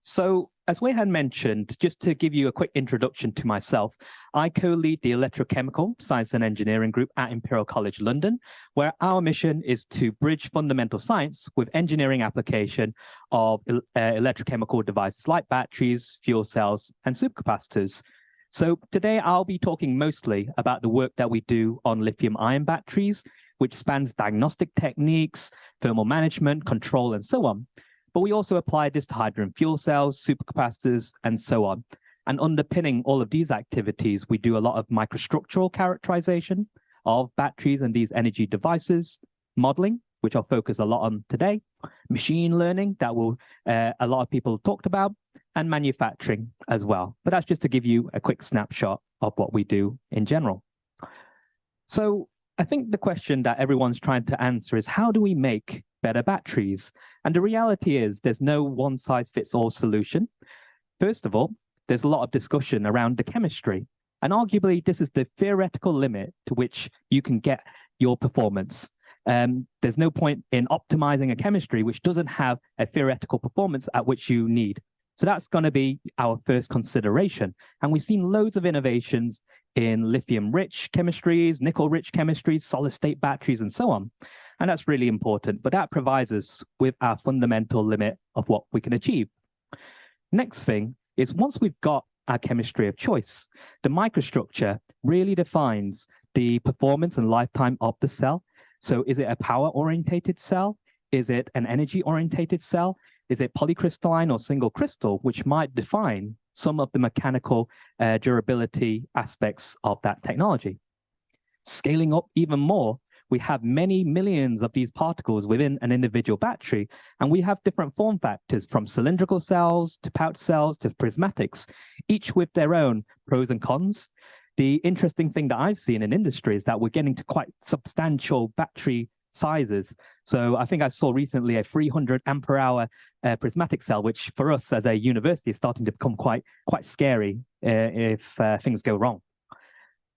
So, as Wei had mentioned, just to give you a quick introduction to myself, I co-lead the Electrochemical Science and Engineering Group at Imperial College London, where our mission is to bridge fundamental science with engineering application of electrochemical devices like batteries, fuel cells, and supercapacitors. So today I'll be talking mostly about the work that we do on lithium-ion batteries, which spans diagnostic techniques, thermal management, control, and so on. But we also apply this to hydrogen fuel cells, supercapacitors, and so on. And underpinning all of these activities, we do a lot of microstructural characterization of batteries and these energy devices, modeling, which I'll focus a lot on today, machine learning, that will a lot of people talked about, and manufacturing as well. But that's just to give you a quick snapshot of what we do in general. So I think the question that everyone's trying to answer is, how do we make better batteries? And the reality is there's no one-size-fits-all solution. First of all, there's a lot of discussion around the chemistry. And arguably, this is the theoretical limit to which you can get your performance. There's no point in optimizing a chemistry which doesn't have a theoretical performance at which you need. So that's going to be our first consideration. And we've seen loads of innovations in lithium-rich chemistries, nickel-rich chemistries, solid-state batteries, and so on. And that's really important, but that provides us with our fundamental limit of what we can achieve. Next thing is, once we've got our chemistry of choice, the microstructure really defines the performance and lifetime of the cell. So is it a power-orientated cell? Is it an energy-orientated cell? Is it polycrystalline or single crystal, which might define some of the mechanical durability aspects of that technology? Scaling up even more, we have many millions of these particles within an individual battery, and we have different form factors from cylindrical cells to pouch cells to prismatics, each with their own pros and cons. The interesting thing that I've seen in industry is that we're getting to quite substantial battery sizes. So I think I saw recently a 300 ampere hour prismatic cell, which for us as a university is starting to become quite scary if things go wrong.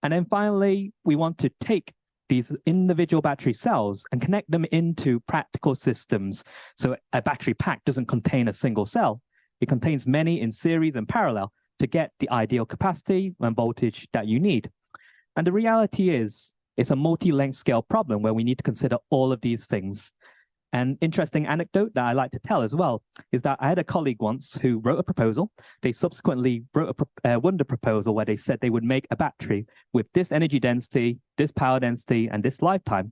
And then finally, we want to take these individual battery cells and connect them into practical systems. So a battery pack doesn't contain a single cell. It contains many in series and parallel to get the ideal capacity and voltage that you need. And the reality is, it's a multi-length scale problem where we need to consider all of these things. An interesting anecdote that I like to tell as well is that I had a colleague once who wrote a proposal. They subsequently wrote won the proposal where they said they would make a battery with this energy density, this power density, and this lifetime.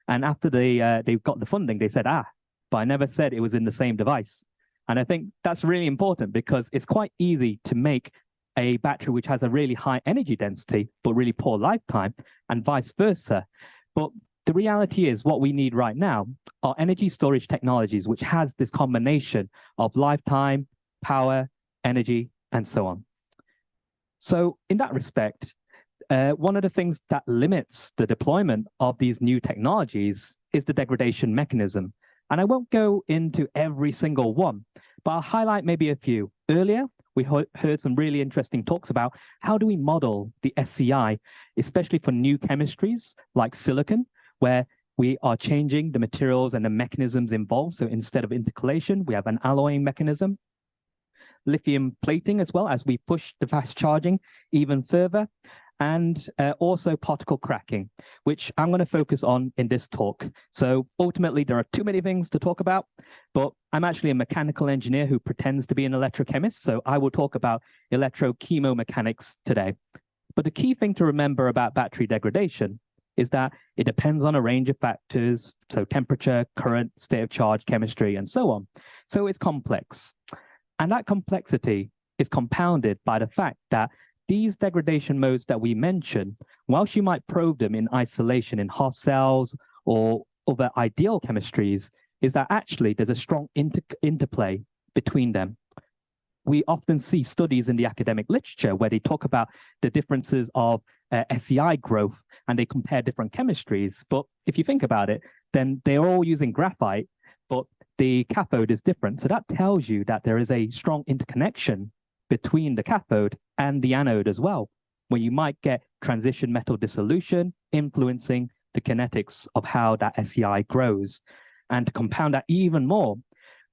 And after they got the funding, they said, but I never said it was in the same device. And I think that's really important because it's quite easy to make a battery which has a really high energy density, but really poor lifetime, and vice versa. But the reality is what we need right now are energy storage technologies, which has this combination of lifetime, power, energy, and so on. So in that respect, one of the things that limits the deployment of these new technologies is the degradation mechanism. And I won't go into every single one, but I'll highlight maybe a few. Earlier, we heard some really interesting talks about how do we model the SCI, especially for new chemistries like silicon, where we are changing the materials and the mechanisms involved. So instead of intercalation, we have an alloying mechanism. Lithium plating as well, as we push the fast charging even further. And also particle cracking, which I'm going to focus on in this talk. So ultimately, there are too many things to talk about, but I'm actually a mechanical engineer who pretends to be an electrochemist, so I will talk about electrochemomechanics today. But the key thing to remember about battery degradation is that it depends on a range of factors, so temperature, current, state of charge, chemistry, and so on. So it's complex. And that complexity is compounded by the fact that these degradation modes that we mention, whilst you might probe them in isolation in half cells or other ideal chemistries, is that actually there's a strong interplay between them. We often see studies in the academic literature where they talk about the differences of SEI growth and they compare different chemistries. But if you think about it, then they're all using graphite, but the cathode is different. So that tells you that there is a strong interconnection between the cathode and the anode as well, where you might get transition metal dissolution influencing the kinetics of how that SEI grows. And to compound that even more,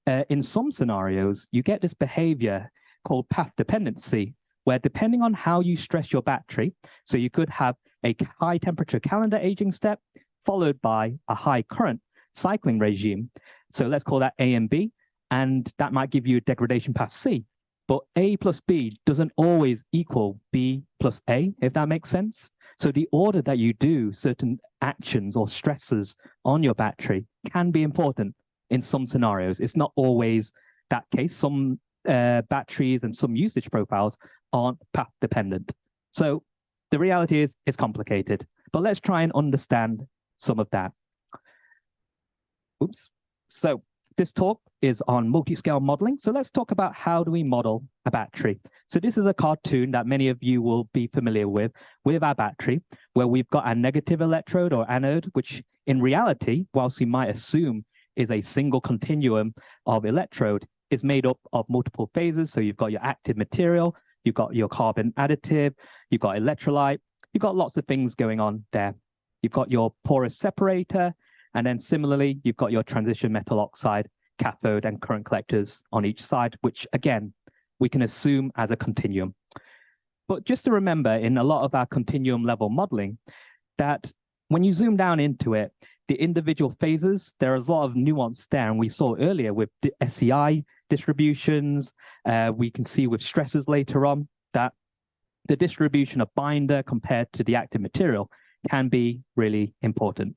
in some scenarios, you get this behavior called path dependency, where depending on how you stress your battery, so you could have a high temperature calendar aging step followed by a high current cycling regime. So let's call that A and B, and that might give you a degradation path C. But A plus B doesn't always equal B plus A, if that makes sense. So the order that you do certain actions or stresses on your battery can be important in some scenarios. It's not always that case. Some batteries and some usage profiles aren't path dependent. So the reality is it's complicated, but let's try and understand some of that. Oops. So this talk is on multi-scale modeling. So let's talk about how do we model a battery. So this is a cartoon that many of you will be familiar with our battery, where we've got a negative electrode or anode, which in reality, whilst we might assume is a single continuum of electrode, is made up of multiple phases. So you've got your active material, you've got your carbon additive, you've got electrolyte, you've got lots of things going on there. You've got your porous separator, and then similarly, you've got your transition metal oxide, cathode, and current collectors on each side, which again, we can assume as a continuum. But just to remember, in a lot of our continuum level modeling, that when you zoom down into it, the individual phases, there is a lot of nuance there. And we saw earlier with the SEI distributions, we can see with stresses later on that the distribution of binder compared to the active material can be really important.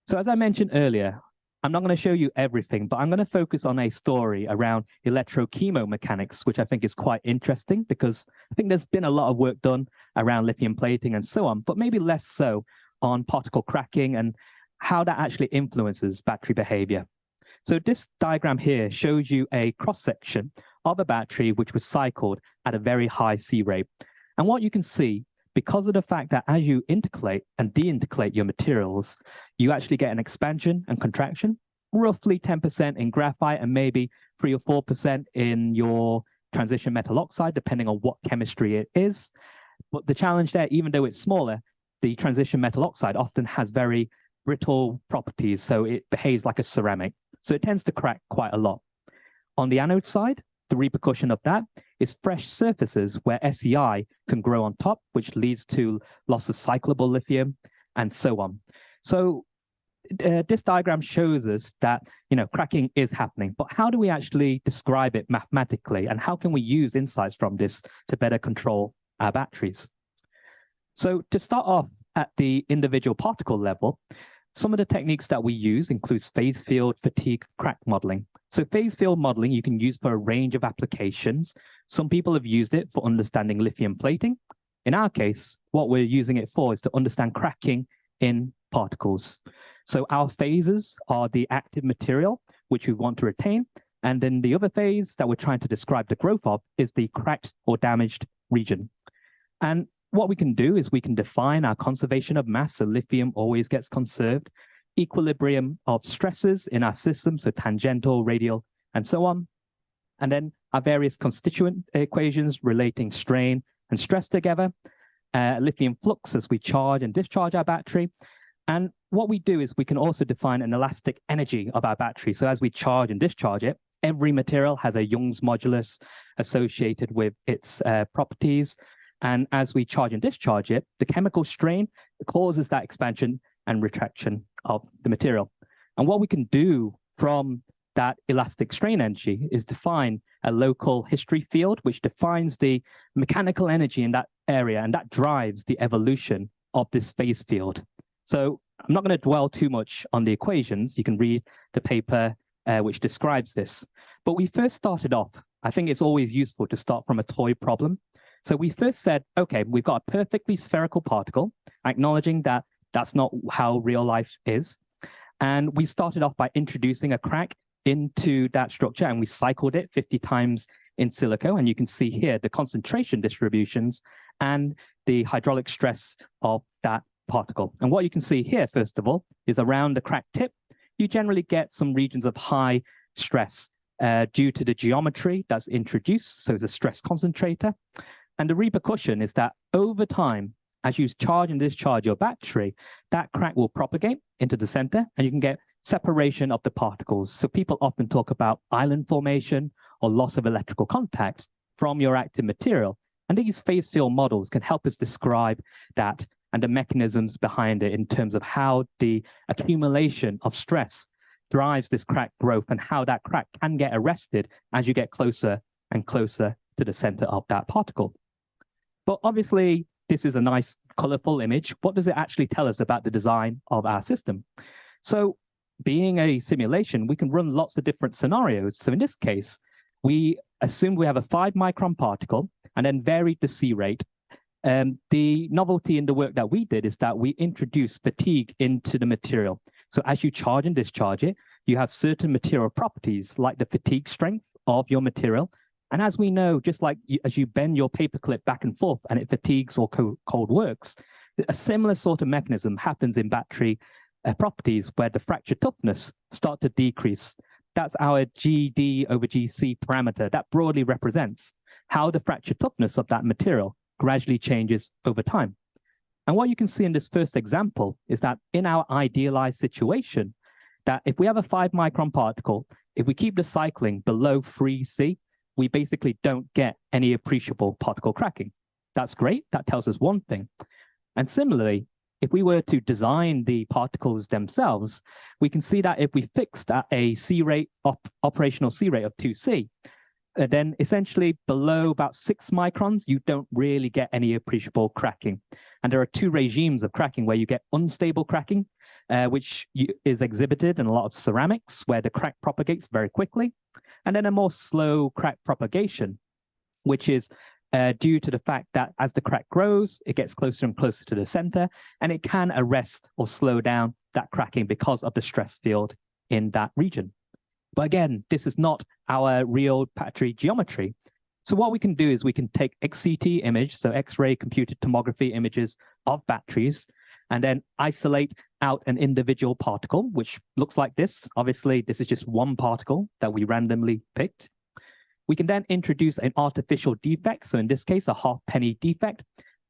So as I mentioned earlier, I'm not going to show you everything, but I'm going to focus on a story around electrochemomechanics, which I think is quite interesting because I think there's been a lot of work done around lithium plating and so on, but maybe less so on particle cracking and how that actually influences battery behavior. So this diagram here shows you a cross-section of a battery which was cycled at a very high C rate. And what you can see, because of the fact that as you intercalate and deintercalate your materials, you actually get an expansion and contraction, roughly 10% in graphite and maybe 3 or 4% in your transition metal oxide, depending on what chemistry it is. But the challenge there, even though it's smaller, the transition metal oxide often has very brittle properties, so it behaves like a ceramic. So it tends to crack quite a lot. On the anode side, the repercussion of that is fresh surfaces where SEI can grow on top, which leads to loss of cyclable lithium and so on. So this diagram shows us that cracking is happening, but how do we actually describe it mathematically, and how can we use insights from this to better control our batteries? So to start off at the individual particle level, some of the techniques that we use includes phase field fatigue crack modeling. So phase field modeling you can use for a range of applications. Some people have used it for understanding lithium plating. In our case, what we're using it for is to understand cracking in particles. So our phases are the active material, which we want to retain. And then the other phase that we're trying to describe the growth of is the cracked or damaged region. And what we can do is we can define our conservation of mass, so lithium always gets conserved, equilibrium of stresses in our system, so tangential, radial, and so on. And then our various constituent equations relating strain and stress together, lithium flux as we charge and discharge our battery. And what we do is we can also define an elastic energy of our battery. So as we charge and discharge it, every material has a Young's modulus associated with its properties. And as we charge and discharge it, the chemical strain causes that expansion and retraction of the material. And what we can do from that elastic strain energy is define a local history field, which defines the mechanical energy in that area, and that drives the evolution of this phase field. So I'm not going to dwell too much on the equations. You can read the paper which describes this. But we first started off, I think it's always useful to start from a toy problem. So we first said, okay, we've got a perfectly spherical particle, acknowledging that that's not how real life is. And we started off by introducing a crack into that structure, and we cycled it 50 times in silico. And you can see here the concentration distributions and the hydraulic stress of that particle. And what you can see here, first of all, is around the crack tip, you generally get some regions of high stress due to the geometry that's introduced. So it's a stress concentrator. And the repercussion is that over time, as you charge and discharge your battery, that crack will propagate into the center, and you can get separation of the particles. So people often talk about island formation or loss of electrical contact from your active material. And these phase field models can help us describe that and the mechanisms behind it in terms of how the accumulation of stress drives this crack growth and how that crack can get arrested as you get closer and closer to the center of that particle. But obviously, this is a nice colorful image. What does it actually tell us about the design of our system? So being a simulation, we can run lots of different scenarios. So in this case, we assume we have a 5 micron particle and then varied the C rate. The novelty in the work that we did is that we introduced fatigue into the material. So as you charge and discharge it, you have certain material properties like the fatigue strength of your material. And as we know, just like as you bend your paperclip back and forth and it fatigues or cold works, a similar sort of mechanism happens in battery properties where the fracture toughness start to decrease. That's our GD over GC parameter. That broadly represents how the fracture toughness of that material gradually changes over time. And what you can see in this first example is that in our idealized situation, that if we have a 5 micron particle, if we keep the cycling below 3C, we basically don't get any appreciable particle cracking. That's great. That tells us one thing. And similarly, if we were to design the particles themselves, we can see that if we fixed at a C rate, operational C rate of 2C, then essentially below about 6 microns, you don't really get any appreciable cracking. And there are 2 regimes of cracking where you get unstable cracking, which is exhibited in a lot of ceramics where the crack propagates very quickly. And then a more slow crack propagation, which is due to the fact that as the crack grows, it gets closer and closer to the center, and it can arrest or slow down that cracking because of the stress field in that region. But again, this is not our real battery geometry. So what we can do is we can take XCT image, so X-ray computed tomography images of batteries, and then isolate out an individual particle, which looks like this. Obviously, this is just one particle that we randomly picked. We can then introduce an artificial defect, so in this case, a halfpenny defect,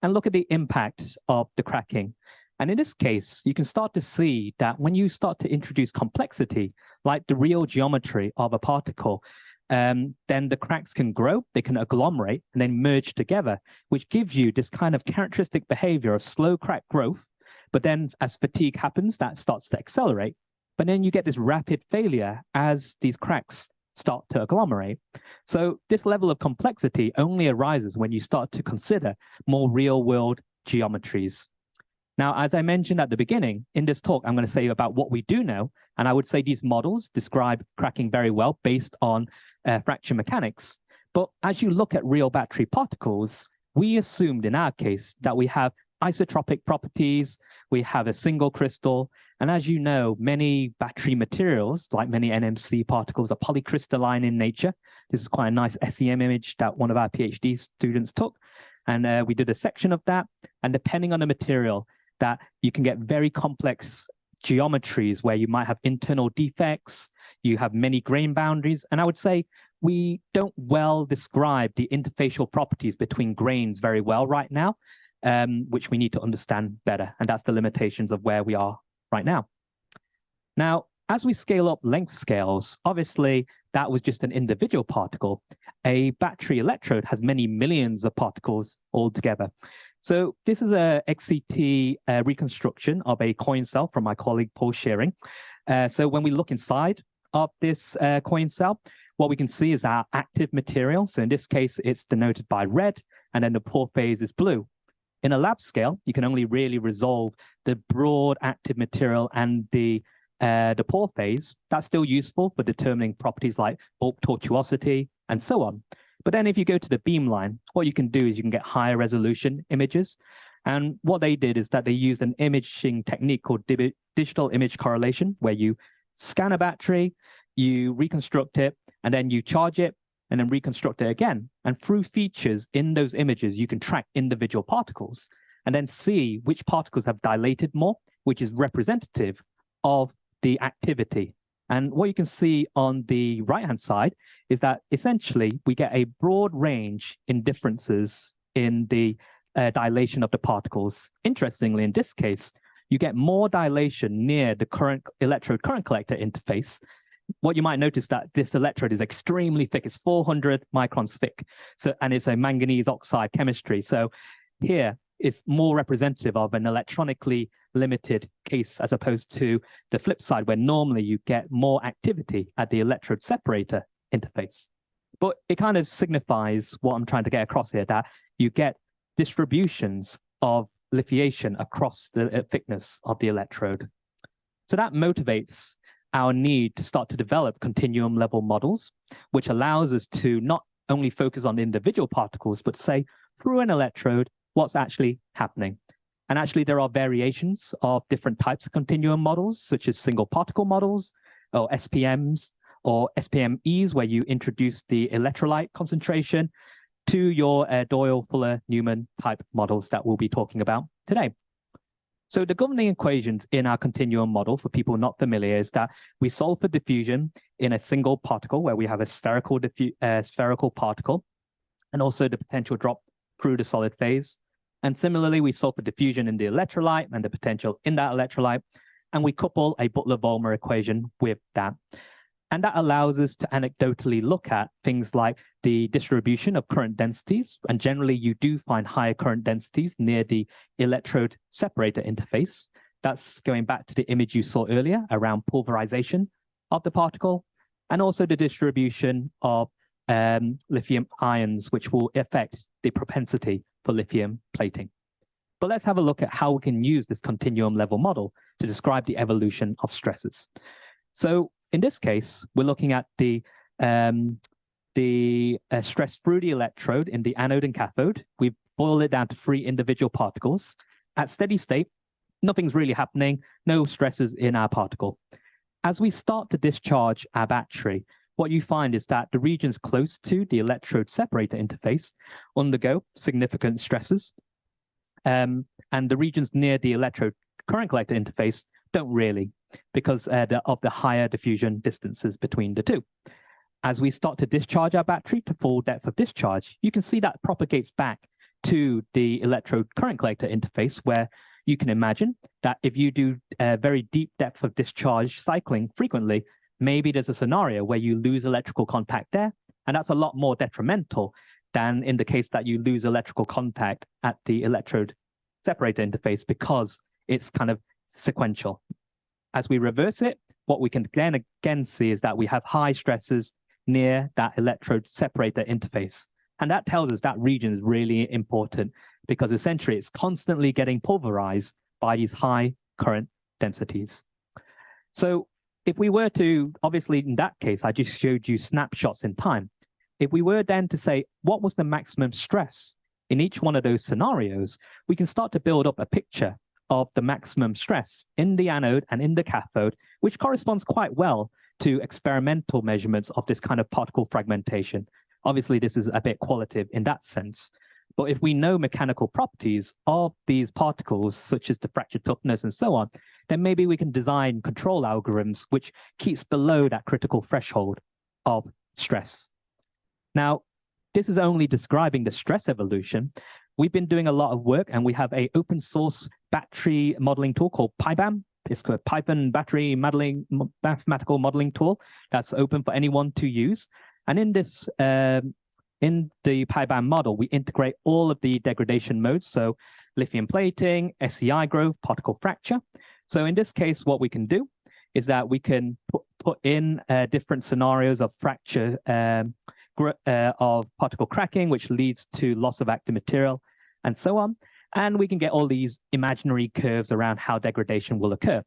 and look at the impact of the cracking. And in this case, you can start to see that when you start to introduce complexity, like the real geometry of a particle, then the cracks can grow, they can agglomerate, and then merge together, which gives you this kind of characteristic behavior of slow crack growth. But then as fatigue happens, that starts to accelerate. But then you get this rapid failure as these cracks start to agglomerate. So this level of complexity only arises when you start to consider more real-world geometries. Now, as I mentioned at the beginning, in this talk, I'm going to say about what we do know. And I would say these models describe cracking very well based on fracture mechanics. But as you look at real battery particles, we assumed in our case that we have isotropic properties, we have a single crystal. And as you know, many battery materials, like many NMC particles, are polycrystalline in nature. This is quite a nice SEM image that one of our PhD students took. And we did a section of that. And depending on the material, that you can get very complex geometries where you might have internal defects, you have many grain boundaries. And I would say we don't well describe the interfacial properties between grains very well right now, which we need to understand better. And that's the limitations of where we are right now. Now, as we scale up length scales, obviously that was just an individual particle. A battery electrode has many millions of particles all together. So this is a XCT reconstruction of a coin cell from my colleague Paul Shearing. So when we look inside of this coin cell, what we can see is our active material. So in this case, it's denoted by red, and then the pore phase is blue. In a lab scale, you can only really resolve the broad active material and the pore phase. That's still useful for determining properties like bulk tortuosity and so on. But then if you go to the beamline, what you can do is you can get higher resolution images. And what they did is that they used an imaging technique called digital image correlation, where you scan a battery, you reconstruct it, and then you charge it, and then reconstruct it again. And through features in those images, you can track individual particles and then see which particles have dilated more, which is representative of the activity. And what you can see on the right-hand side is that essentially we get a broad range in differences in the dilation of the particles. Interestingly, in this case, you get more dilation near the current electrode current collector interface. What you might notice that this electrode is extremely thick. It's 400 microns thick. So, and it's a manganese oxide chemistry. So here it's more representative of an electronically limited case as opposed to the flip side, where normally you get more activity at the electrode separator interface. But it kind of signifies what I'm trying to get across here, that you get distributions of lithiation across the thickness of the electrode. So that motivates our need to start to develop continuum level models, which allows us to not only focus on individual particles, but say through an electrode, what's actually happening. And actually there are variations of different types of continuum models, such as single particle models or SPMs or SPMEs, where you introduce the electrolyte concentration, to your Doyle, Fuller, Newman type models that we'll be talking about today. So the governing equations in our continuum model, for people not familiar, is that we solve for diffusion in a single particle where we have a spherical particle, and also the potential drop through the solid phase. And similarly, we solve for diffusion in the electrolyte and the potential in that electrolyte, and we couple a Butler-Volmer equation with that. And that allows us to anecdotally look at things like the distribution of current densities. And generally, you do find higher current densities near the electrode separator interface. That's going back to the image you saw earlier around pulverization of the particle, and also the distribution of lithium ions, which will affect the propensity for lithium plating. But let's have a look at how we can use this continuum level model to describe the evolution of stresses. So in this case, we're looking at the stress through the electrode in the anode and cathode. We've boiled it down to 3 individual particles. At steady state, nothing's really happening, no stresses in our particle. As we start to discharge our battery, what you find is that the regions close to the electrode separator interface undergo significant stresses, and the regions near the electrode current collector interface don't really, because of the higher diffusion distances between the two. As we start to discharge our battery to full depth of discharge, you can see that propagates back to the electrode current collector interface, where you can imagine that if you do a very deep depth of discharge cycling frequently, maybe there's a scenario where you lose electrical contact there, and that's a lot more detrimental than in the case that you lose electrical contact at the electrode separator interface, because it's kind of sequential. As we reverse it, what we can again see is that we have high stresses near that electrode separator interface. And that tells us that region is really important, because essentially it's constantly getting pulverized by these high current densities. So if we were to, obviously in that case, I just showed you snapshots in time. If we were then to say, what was the maximum stress in each one of those scenarios, we can start to build up a picture of the maximum stress in the anode and in the cathode, which corresponds quite well to experimental measurements of this kind of particle fragmentation. Obviously, this is a bit qualitative in that sense. But if we know mechanical properties of these particles, such as the fracture toughness and so on, then maybe we can design control algorithms which keeps below that critical threshold of stress. Now, this is only describing the stress evolution. We've been doing a lot of work, and we have an open source battery modeling tool called PyBAM. It's called Python Battery Mathematical Modeling Tool that's open for anyone to use. And in this, in the PyBAM model, we integrate all of the degradation modes. So lithium plating, SEI growth, particle fracture. So in this case, what we can do is that we can put in different scenarios of fracture, of particle cracking, which leads to loss of active material, and so on. And we can get all these imaginary curves around how degradation will occur.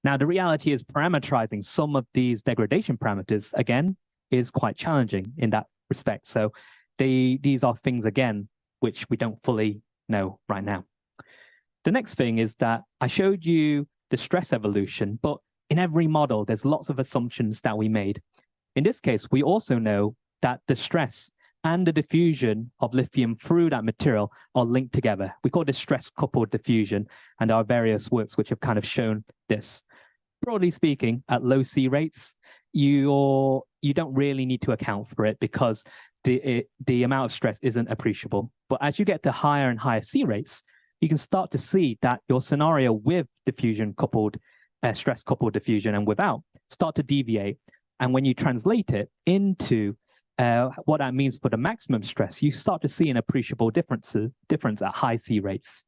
Now, the reality is parameterizing some of these degradation parameters, again, is quite challenging in that respect. So these are things, again, which we don't fully know right now. The next thing is that I showed you the stress evolution, but in every model, there's lots of assumptions that we made. In this case, we also know that the stress and the diffusion of lithium through that material are linked together. We call this stress-coupled diffusion, and there are various works which have kind of shown this. Broadly speaking, at low C rates, you don't really need to account for it, because the amount of stress isn't appreciable. But as you get to higher and higher C rates, you can start to see that your scenario with diffusion coupled, stress coupled diffusion and without start to deviate. And when you translate it into what that means for the maximum stress, you start to see an appreciable difference at high C rates.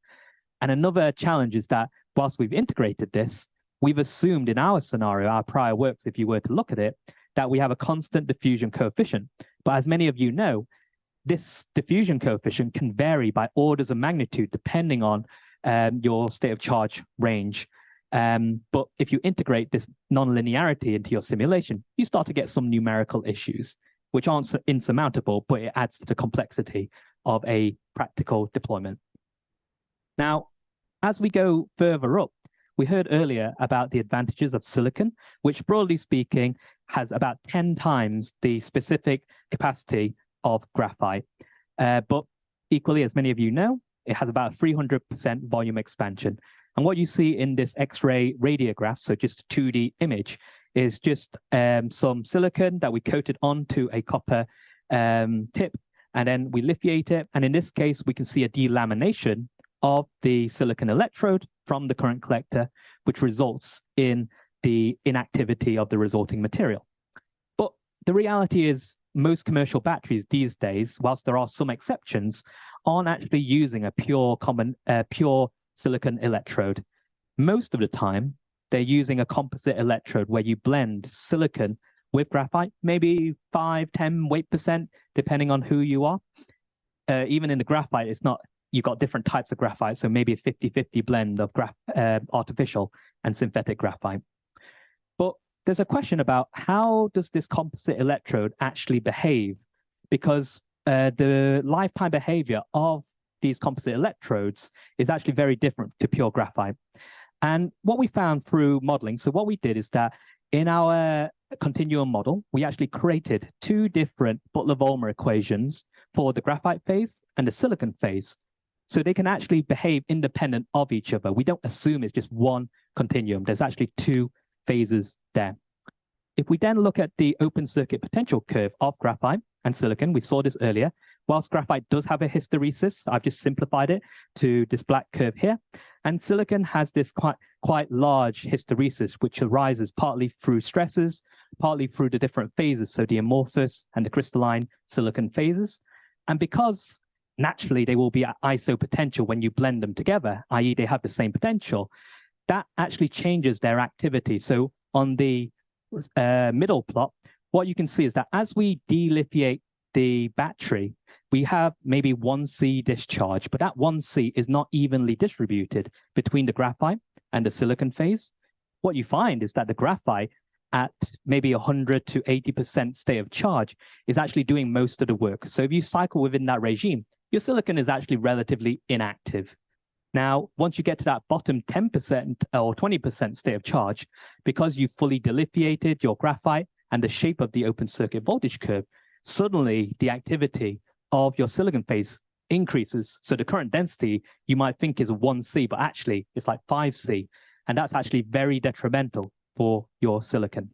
And another challenge is that whilst we've integrated this, we've assumed in our scenario, our prior works, if you were to look at it, that we have a constant diffusion coefficient. But as many of you know, this diffusion coefficient can vary by orders of magnitude depending on your state of charge range. But if you integrate this nonlinearity into your simulation, you start to get some numerical issues, which aren't insurmountable, but it adds to the complexity of a practical deployment. Now, as we go further up, we heard earlier about the advantages of silicon, which broadly speaking has about 10 times the specific capacity of graphite. But equally, as many of you know, it has about 300% volume expansion. And what you see in this X-ray radiograph, so just a 2D image, is just some silicon that we coated onto a copper tip, and then we lithiate it. And in this case, we can see a delamination of the silicon electrode from the current collector, which results in the inactivity of the resulting material. But the reality is most commercial batteries these days, whilst there are some exceptions, aren't actually using a pure silicon electrode. Most of the time, they're using a composite electrode where you blend silicon with graphite, maybe 5, 10 weight percent, depending on who you are. Even in the graphite, it's not, you've got different types of graphite, so maybe a 50-50 blend of artificial and synthetic graphite. But there's a question about how does this composite electrode actually behave? Because the lifetime behavior of these composite electrodes is actually very different to pure graphite. And what we found through modeling, so what we did is that in our continuum model, we actually created 2 different Butler-Volmer equations for the graphite phase and the silicon phase. So they can actually behave independent of each other. We don't assume it's just one continuum. There's actually 2 phases there. If we then look at the open circuit potential curve of graphite and silicon, we saw this earlier. Whilst graphite does have a hysteresis, I've just simplified it to this black curve here. And silicon has this quite large hysteresis, which arises partly through stresses, partly through the different phases, so the amorphous and the crystalline silicon phases. And because naturally they will be at isopotential when you blend them together, i.e. they have the same potential, that actually changes their activity. So on the middle plot, what you can see is that as we delithiate the battery, we have maybe 1C discharge, but that 1C is not evenly distributed between the graphite and the silicon phase. What you find is that the graphite at maybe 100 to 80% state of charge is actually doing most of the work. So if you cycle within that regime, your silicon is actually relatively inactive. Now, once you get to that bottom 10% or 20% state of charge, because you've fully delithiated your graphite and the shape of the open circuit voltage curve, suddenly the activity of your silicon phase increases. So the current density you might think is 1C, but actually it's like 5C. And that's actually very detrimental for your silicon.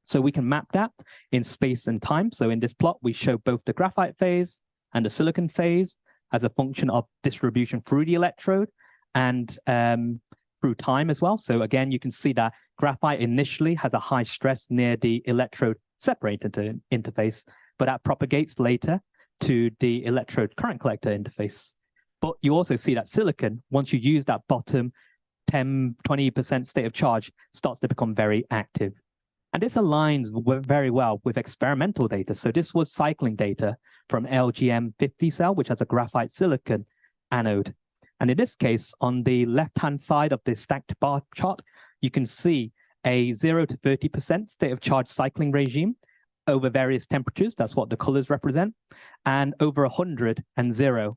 So we can map that in space and time. So in this plot, we show both the graphite phase and the silicon phase as a function of distribution through the electrode and through time as well. So again, you can see that graphite initially has a high stress near the electrode separator interface, but that propagates later to the electrode current collector interface. But you also see that silicon, once you use that bottom 10, 20% state of charge, starts to become very active. And this aligns very well with experimental data. So this was cycling data from LGM50 cell, which has a graphite silicon anode. And in this case, on the left-hand side of the stacked bar chart, you can see a 0 to 30% state of charge cycling regime over various temperatures. That's what the colors represent. And over 100 and 0%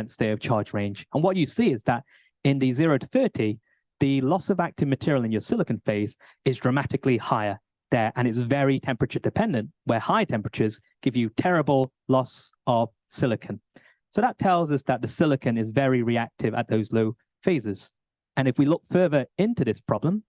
state of charge range. And what you see is that in the 0 to 30, the loss of active material in your silicon phase is dramatically higher there, and it's very temperature dependent, where high temperatures give you terrible loss of silicon. So that tells us that the silicon is very reactive at those low phases. And if we look further into this problem,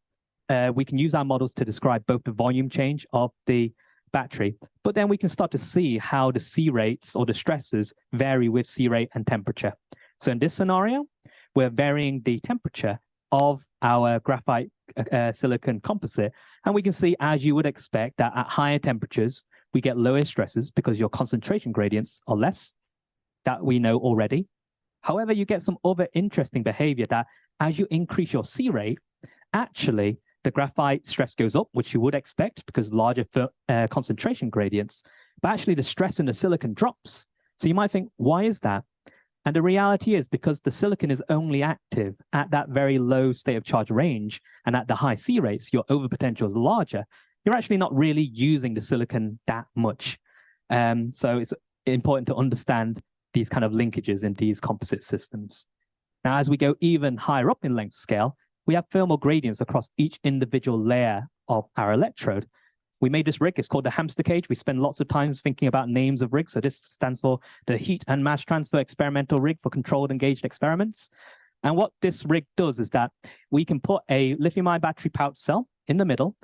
we can use our models to describe both the volume change of the battery, but then we can start to see how the C rates or the stresses vary with C rate and temperature. So in this scenario, we're varying the temperature of our graphite silicon composite. And we can see, as you would expect, that at higher temperatures, we get lower stresses because your concentration gradients are less. That we know already. However, you get some other interesting behavior that as you increase your C rate, actually the graphite stress goes up, which you would expect because larger concentration gradients, but actually the stress in the silicon drops. So you might think, why is that? And the reality is because the silicon is only active at that very low state of charge range, and at the high C rates, your overpotential is larger. You're actually not really using the silicon that much. So it's important to understand these kind of linkages in these composite systems. Now, as we go even higher up in length scale, we have thermal gradients across each individual layer of our electrode. We made this rig, it's called the hamster cage. We spend lots of time thinking about names of rigs. So this stands for the Heat and Mass Transfer Experimental Rig for Controlled and Gauged Experiments. And what this rig does is that we can put a lithium-ion battery pouch cell in the middle,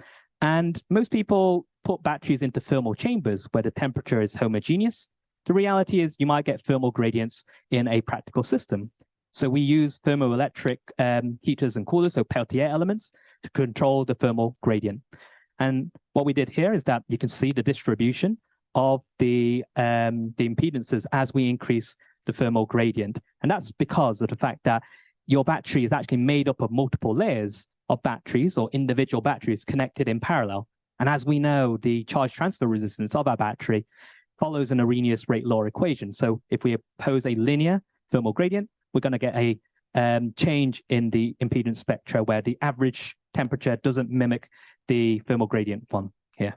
and most people put batteries into thermal chambers where the temperature is homogeneous. The reality is you might get thermal gradients in a practical system. So we use thermoelectric heaters and coolers, so Peltier elements, to control the thermal gradient. And what we did here is that you can see the distribution of the impedances as we increase the thermal gradient. And that's because of the fact that your battery is actually made up of multiple layers of batteries or individual batteries connected in parallel. And as we know, the charge transfer resistance of our battery follows an Arrhenius rate law equation. So if we oppose a linear thermal gradient, we're going to get a change in the impedance spectra where the average temperature doesn't mimic the thermal gradient one here.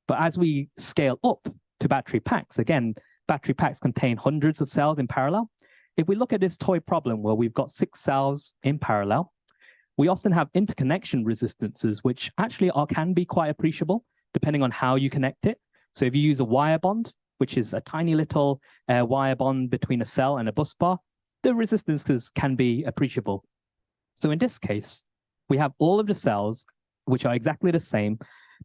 But as we scale up to battery packs, again, battery packs contain hundreds of cells in parallel. If we look at this toy problem where we've got 6 cells in parallel, we often have interconnection resistances, which actually can be quite appreciable depending on how you connect it. So if you use a wire bond, which is a tiny little wire bond between a cell and a bus bar, the resistances can be appreciable. So in this case, we have all of the cells, which are exactly the same,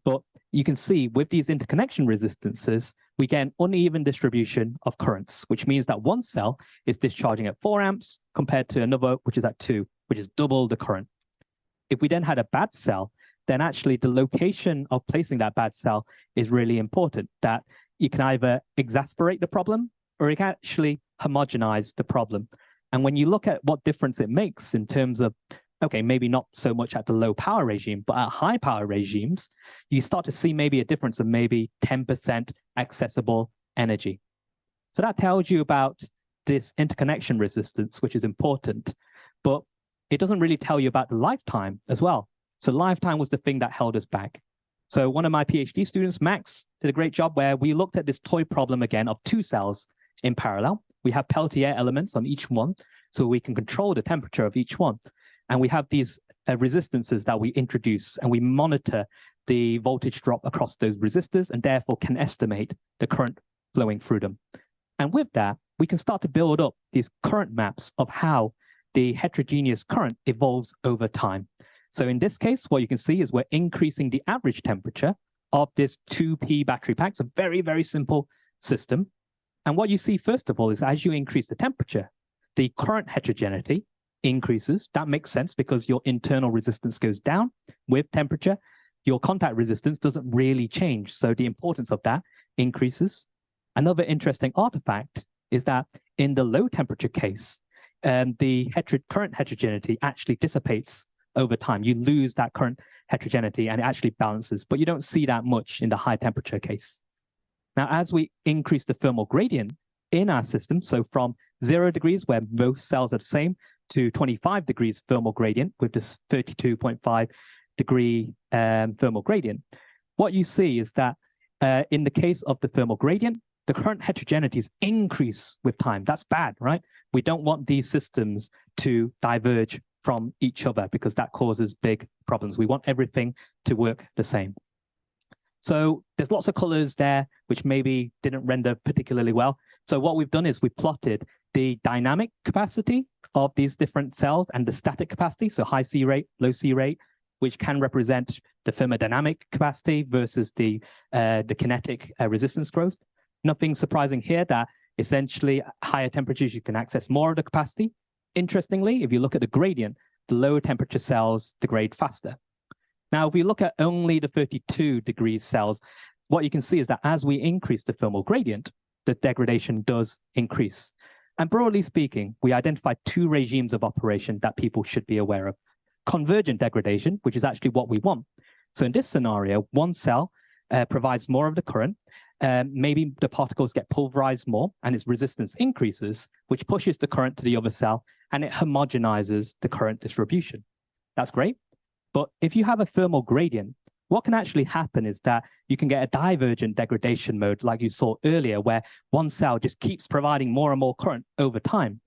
but you can see with these interconnection resistances, we get an uneven distribution of currents, which means that one cell is discharging at 4 amps compared to another, which is at 2, which is double the current. If we then had a bad cell, then actually the location of placing that bad cell is really important, that you can either exacerbate the problem or you can actually homogenize the problem. And when you look at what difference it makes in terms of, okay, maybe not so much at the low power regime, but at high power regimes, you start to see maybe a difference of maybe 10% accessible energy. So that tells you about this interconnection resistance, which is important, but it doesn't really tell you about the lifetime as well. So lifetime was the thing that held us back. So one of my PhD students, Max, did a great job where we looked at this toy problem again of 2 cells in parallel. We have Peltier elements on each one, so we can control the temperature of each one. And we have these resistances that we introduce, and we monitor the voltage drop across those resistors and therefore can estimate the current flowing through them. And with that, we can start to build up these current maps of how the heterogeneous current evolves over time. So in this case, what you can see is we're increasing the average temperature of this 2P battery pack. It's a very, very simple system. And what you see, first of all, is as you increase the temperature, the current heterogeneity increases. That makes sense because your internal resistance goes down with temperature. Your contact resistance doesn't really change. So the importance of that increases. Another interesting artifact is that in the low temperature case, the current heterogeneity actually dissipates over time. You lose that current heterogeneity and it actually balances, but you don't see that much in the high temperature case. Now, as we increase the thermal gradient in our system, so from 0 degrees where most cells are the same to 25 degrees thermal gradient with this 32.5 degree thermal gradient, what you see is that in the case of the thermal gradient, the current heterogeneities increase with time. That's bad, right? We don't want these systems to diverge from each other because that causes big problems. We want everything to work the same. So there's lots of colors there, which maybe didn't render particularly well. So what we've done is we plotted the dynamic capacity of these different cells and the static capacity, so high C rate, low C rate, which can represent the thermodynamic capacity versus the kinetic resistance growth. Nothing surprising here that essentially higher temperatures, you can access more of the capacity. Interestingly, if you look at the gradient, the lower temperature cells degrade faster. Now, if we look at only the 32 degrees cells, what you can see is that as we increase the thermal gradient, the degradation does increase. And broadly speaking, we identified two regimes of operation that people should be aware of. Convergent degradation, which is actually what we want. So in this scenario, one cell provides more of the current, maybe the particles get pulverized more and its resistance increases, which pushes the current to the other cell and it homogenizes the current distribution. That's great. But if you have a thermal gradient, what can actually happen is that you can get a divergent degradation mode like you saw earlier, where one cell just keeps providing more and more current over time.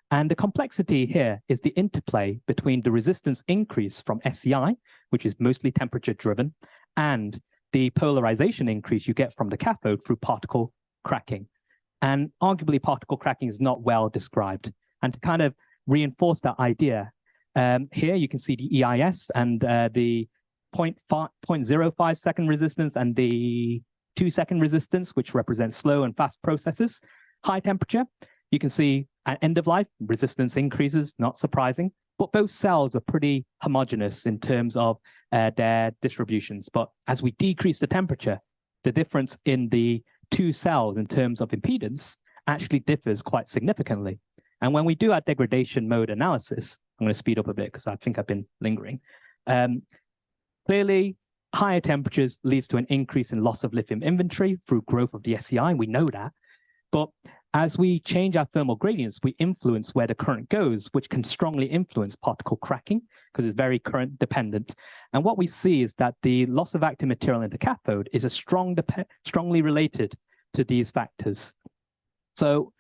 And the complexity here is the interplay between the resistance increase from SEI, which is mostly temperature driven, and the polarization increase you get from the cathode through particle cracking. And arguably particle cracking is not well described. And to kind of reinforce that idea, here you can see the EIS and the 0.05 second resistance and the 2-second resistance, which represents slow and fast processes. High temperature, you can see at end of life, resistance increases, not surprising, but both cells are pretty homogeneous in terms of their distributions. But as we decrease the temperature, the difference in the two cells in terms of impedance actually differs quite significantly. And when we do our degradation mode analysis, I'm going to speed up a bit because I think I've been lingering. Clearly, higher temperatures leads to an increase in loss of lithium inventory through growth of the SEI. We know that. But as we change our thermal gradients, we influence where the current goes, which can strongly influence particle cracking because it's very current dependent. And what we see is that the loss of active material in the cathode is strongly related to these factors. So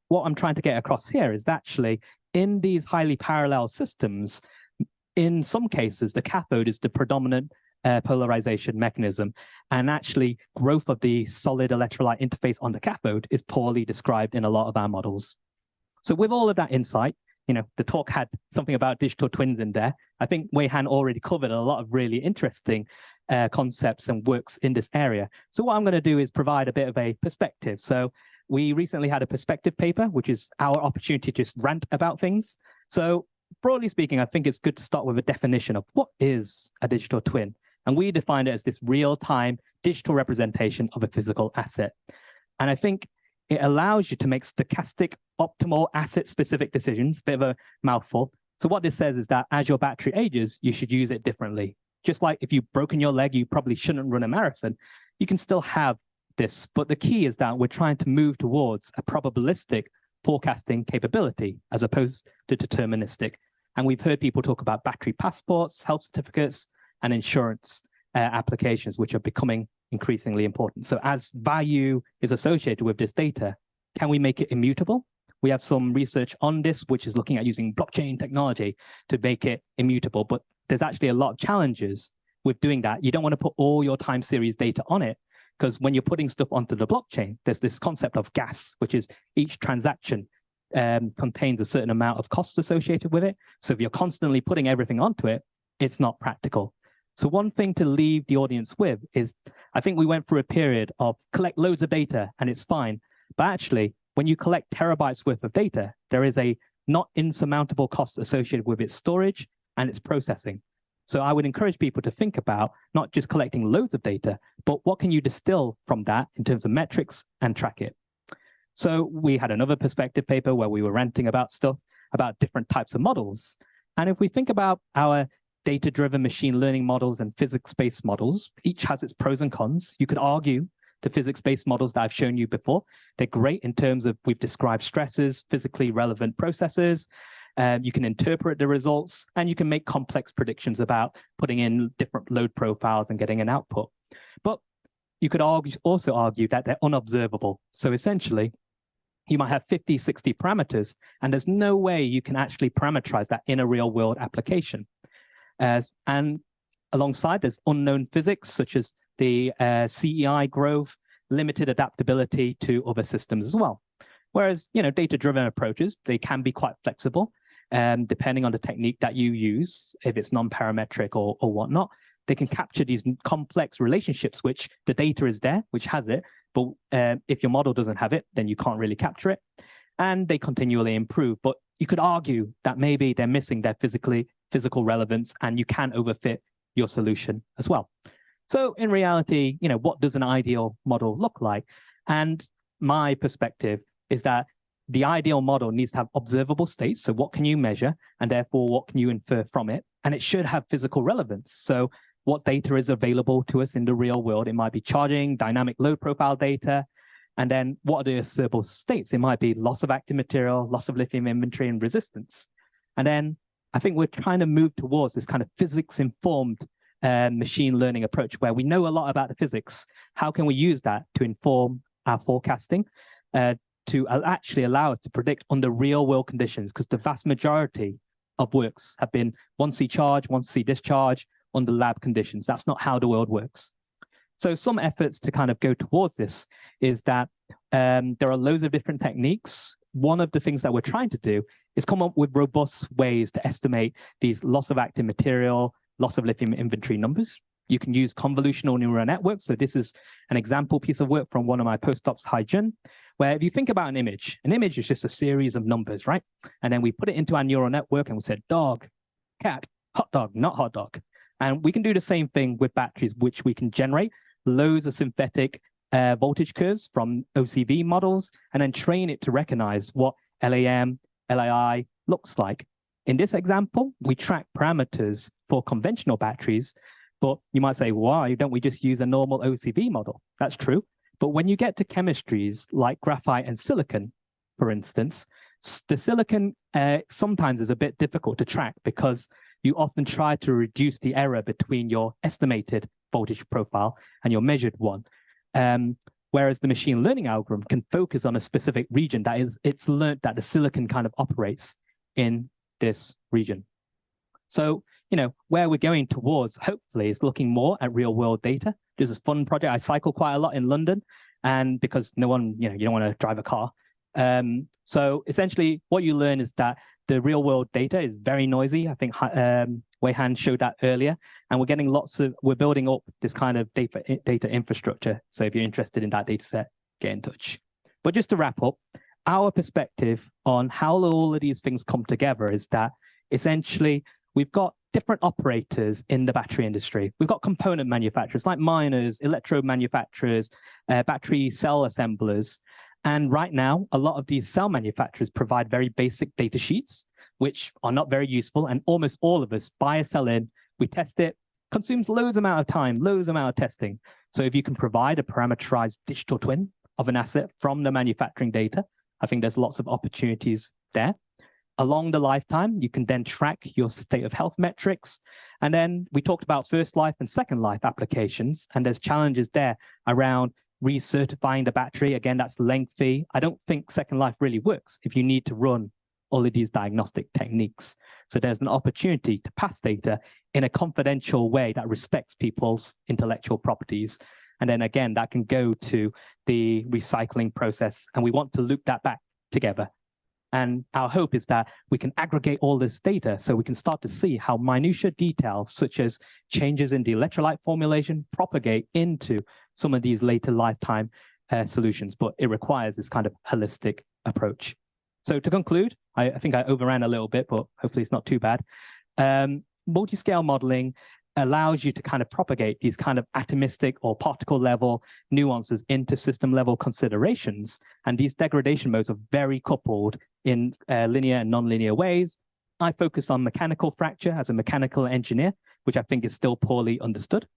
what I'm trying to get across here is that actually in these highly parallel systems, in some cases, the cathode is the predominant polarization mechanism, and actually growth of the solid electrolyte interface on the cathode is poorly described in a lot of our models. So with all of that insight, the talk had something about digital twins in there. I think Wei Han already covered a lot of really interesting concepts and works in this area. So what I'm going to do is provide a bit of a perspective. So we recently had a perspective paper, which is our opportunity to just rant about things. So broadly speaking, I think it's good to start with a definition of what is a digital twin. And we define it as this real-time digital representation of a physical asset. And I think it allows you to make stochastic, optimal, asset-specific decisions, bit of a mouthful. So what this says is that as your battery ages, you should use it differently. Just like if you've broken your leg, you probably shouldn't run a marathon. You can still have this, but the key is that we're trying to move towards a probabilistic forecasting capability as opposed to deterministic. And we've heard people talk about battery passports, health certificates, and insurance applications, which are becoming increasingly important. So as value is associated with this data, can we make it immutable? We have some research on this, which is looking at using blockchain technology to make it immutable, but there's actually a lot of challenges with doing that. You don't want to put all your time series data on it, because when you're putting stuff onto the blockchain, there's this concept of gas, which is each transaction contains a certain amount of cost associated with it. So if you're constantly putting everything onto it, it's not practical. So one thing to leave the audience with is, I think we went through a period of collect loads of data and it's fine. But actually, when you collect terabytes worth of data, there is a not insurmountable cost associated with its storage and its processing. So I would encourage people to think about not just collecting loads of data, but what can you distill from that in terms of metrics and track it. So we had another perspective paper where we were ranting about stuff, about different types of models. And if we think about our data-driven machine learning models and physics-based models, each has its pros and cons. You could argue the physics-based models that I've shown you before, they're great in terms of we've described stresses, physically relevant processes. You can interpret the results, and you can make complex predictions about putting in different load profiles and getting an output. But you could also argue that they're unobservable. So essentially, you might have 50, 60 parameters, and there's no way you can actually parameterize that in a real-world application. And alongside, there's unknown physics, such as the CEI growth, limited adaptability to other systems as well. Whereas, data-driven approaches, they can be quite flexible, depending on the technique that you use, if it's non-parametric or whatnot. They can capture these complex relationships, which the data is there, which has it, but if your model doesn't have it, then you can't really capture it. And they continually improve. But you could argue that maybe they're missing their physical relevance and you can overfit your solution as well. So in reality, what does an ideal model look like? And my perspective is that the ideal model needs to have observable states. So what can you measure? And therefore, what can you infer from it? And it should have physical relevance. So what data is available to us in the real world? It might be charging, dynamic load profile data. And then what are the observable states? It might be loss of active material, loss of lithium inventory, and resistance. And then I think we're trying to move towards this kind of physics-informed machine learning approach where we know a lot about the physics. How can we use that to inform our forecasting to actually allow us to predict under real-world conditions? Because the vast majority of works have been 1C charge, 1C discharge under lab conditions. That's not how the world works. So some efforts to kind of go towards this is that there are loads of different techniques. One of the things that we're trying to do is come up with robust ways to estimate these loss of active material, loss of lithium inventory numbers. You can use convolutional neural networks. So this is an example piece of work from one of my postdocs, Haijun, where if you think about an image is just a series of numbers, right? And then we put it into our neural network and we said dog, cat, hot dog, not hot dog. And we can do the same thing with batteries, which we can generate loads of synthetic voltage curves from OCV models and then train it to recognize what LAM, LAI looks like. In this example, we track parameters for conventional batteries, but you might say, why don't we just use a normal OCV model? That's true. But when you get to chemistries like graphite and silicon, for instance, the silicon sometimes is a bit difficult to track because you often try to reduce the error between your estimated voltage profile and your measured one. Whereas the machine learning algorithm can focus on a specific region that it's learned that the silicon kind of operates in this region. So, where we're going towards, hopefully, is looking more at real world data. This is a fun project. I cycle quite a lot in London, and because no one, you don't want to drive a car. So essentially what you learn is that the real world data is very noisy. I think Wei-Han showed that earlier, and we're building up this kind of data infrastructure. So if you're interested in that data set, get in touch. But just to wrap up, our perspective on how all of these things come together is that essentially we've got different operators in the battery industry. We've got component manufacturers like miners, electrode manufacturers, battery cell assemblers. And right now, a lot of these cell manufacturers provide very basic data sheets, which are not very useful. And almost all of us buy a cell in, we test it, consumes loads amount of time, loads amount of testing. So if you can provide a parameterized digital twin of an asset from the manufacturing data, I think there's lots of opportunities there. Along the lifetime, you can then track your state of health metrics. And then we talked about first life and second life applications, and there's challenges there around recertifying the battery. Again, that's lengthy. I don't think second life really works if you need to run all of these diagnostic techniques. So there's an opportunity to pass data in a confidential way that respects people's intellectual properties. And then again, that can go to the recycling process, and we want to loop that back together. And our hope is that we can aggregate all this data so we can start to see how minutiae detail, such as changes in the electrolyte formulation, propagate into some of these later lifetime solutions. But it requires this kind of holistic approach. So to conclude, I think I overran a little bit, but hopefully it's not too bad. Multi-scale modeling allows you to kind of propagate these kind of atomistic or particle level nuances into system level considerations. And these degradation modes are very coupled in linear and nonlinear ways. I focused on mechanical fracture as a mechanical engineer, which I think is still poorly understood.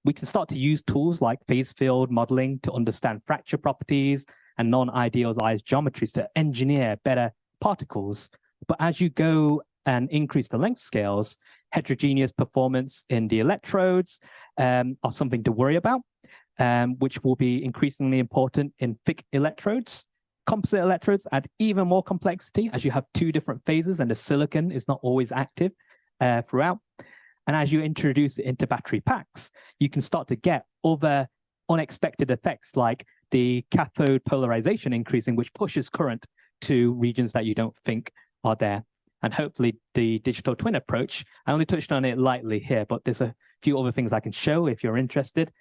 We can start to use tools like phase field modeling to understand fracture properties and non-idealized geometries to engineer better particles. But as you go and increase the length scales, heterogeneous performance in the electrodes are something to worry about, which will be increasingly important in thick electrodes. Composite electrodes add even more complexity as you have two different phases and the silicon is not always active throughout. And as you introduce it into battery packs, you can start to get other unexpected effects like the cathode polarization increasing, which pushes current to regions that you don't think are there. And hopefully the digital twin approach, I only touched on it lightly here, but there's a few other things I can show if you're interested.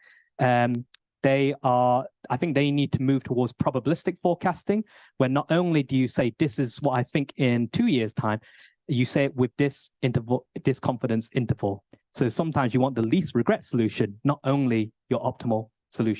I think they need to move towards probabilistic forecasting, where not only do you say, this is what I think in 2 years' time, you say it with this confidence interval. So sometimes you want the least regret solution, not only your optimal solution.